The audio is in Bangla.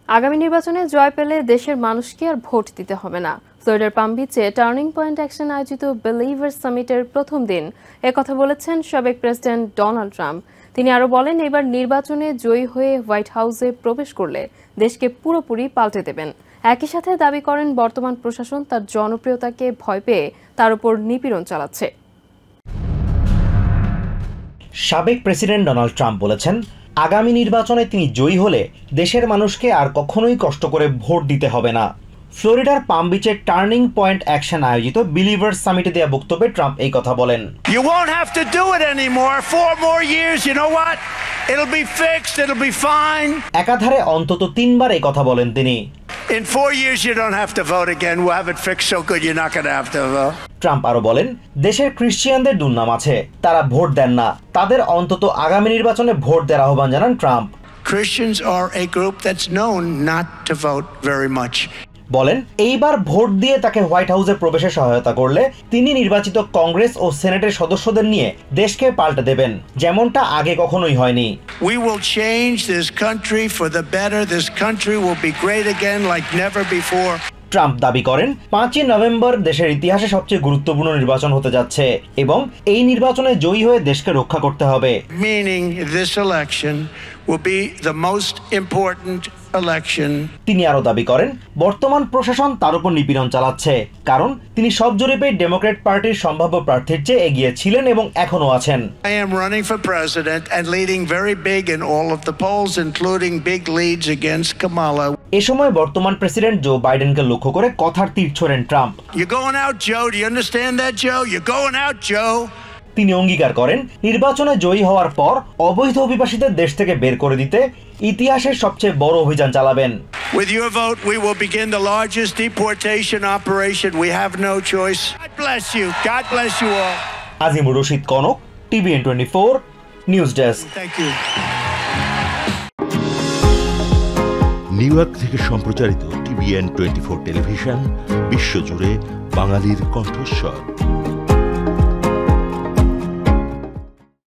আগামী নির্বাচনে জয় পেলে দেশের মানুষকে আর ভোট দিতে হবে না। ফ্লোরিডার পাম বিচে টার্নিং পয়েন্ট অ্যাকশন আয়োজিত বিলিভার্স সামিটের প্রথম দিন একথা বলেছেন সাবেক প্রেসিডেন্ট ডোনাল্ড ট্রাম্প। তিনি আরও বলেন, এবার নির্বাচনে জয়ী হয়ে হোয়াইট হাউসে প্রবেশ করলে দেশকে পুরোপুরি পাল্টে দেবেন। একই সাথে দাবি করেন, বর্তমান প্রশাসন তার জনপ্রিয়তাকে ভয় পেয়ে তার উপর নিপীড়ন চালাচ্ছে। সাবেক প্রেসিডেন্ট ডোনাল্ড ট্রাম্প বলেছেন, আগামী নির্বাচনে তিনি জয়ী হলে দেশের মানুষকে আর কখনোই কষ্ট করে ভোট দিতে হবে না। ফ্লোরিডার পাম বিচের টার্নিং পয়েন্ট অ্যাকশন আয়োজিত বিলিভার্স সামিটে দেওয়া বক্তব্যে ট্রাম্প এই কথা বলেন। You won't have to do it anymore. 4 more years, you know what? It'll be fixed, it'll be fine. একাধারে অন্তত 3 বার এই কথা বলেন তিনি। In 4 years you don't have to vote again. We'll have it fixed so good you're not going to have to vote. Trump আরো বলেন, দেশের খ্রিস্টানদের দুর্নাম আছে, তারা ভোট দেন না, তাদের অন্তত আগামী নির্বাচনে ভোট দেওয়ার আহ্বান জানান Trump. Christians are a group that's known not to vote very much. বলেন, এইবার ভোট দিয়ে তাকে হোয়াইট হাউসে প্রবেশে সহায়তা করলে তিনি নির্বাচিত কংগ্রেস ও সেনেটের সদস্যদের নিয়ে দেশকে পাল্টে দেবেন, যেমনটা আগে কখনোই হয়নি। We will change this country for the better. This country will be great again like never before. Trump দাবি করেন, 5ই নভেম্বর দেশের ইতিহাসে সবচেয়ে গুরুত্বপূর্ণ নির্বাচন হতে যাচ্ছে এবং এই নির্বাচনে জয়ী হয়ে দেশকে রক্ষা করতে হবে। Meaning this election will be the most important election. তিনি আরো দাবি করেন, বর্তমান প্রশাসন তার উপর নিপীড়ন চালাচ্ছে, কারণ তিনি সব জরিপে ডেমোক্র্যাট পার্টির সম্ভাব্য প্রার্থীর চেয়ে এগিয়ে ছিলেন এবং এখনো আছেন। I am running for president and leading very big in all of the polls, including big leads against Kamala. এ সময় বর্তমান প্রেসিডেন্ট জো বাইডেনকে লক্ষ্য করে কথার তীর ছোড়েন Trump. You're going out, Joe. Do you understand that, Joe? You're going out, Joe. তিনি অঙ্গীকার করেন, নির্বাচনে জয়ী হওয়ার পর অবৈধ অভিবাসীদের দেশ থেকে বের করে দিতে ইতিহাসের সবচেয়ে বড় অভিযান চালাবেন। With your vote, we will begin the largest deportation operation. We have no choice. God bless you. God bless you all. Azimur Rashid Kanak, TVN 24 news desk. Thank you. New York থেকে সম্প্রচারিত TVN 24 টেলিভিশন বিশ্বজুড়ে বাঙালির কণ্ঠস্বর।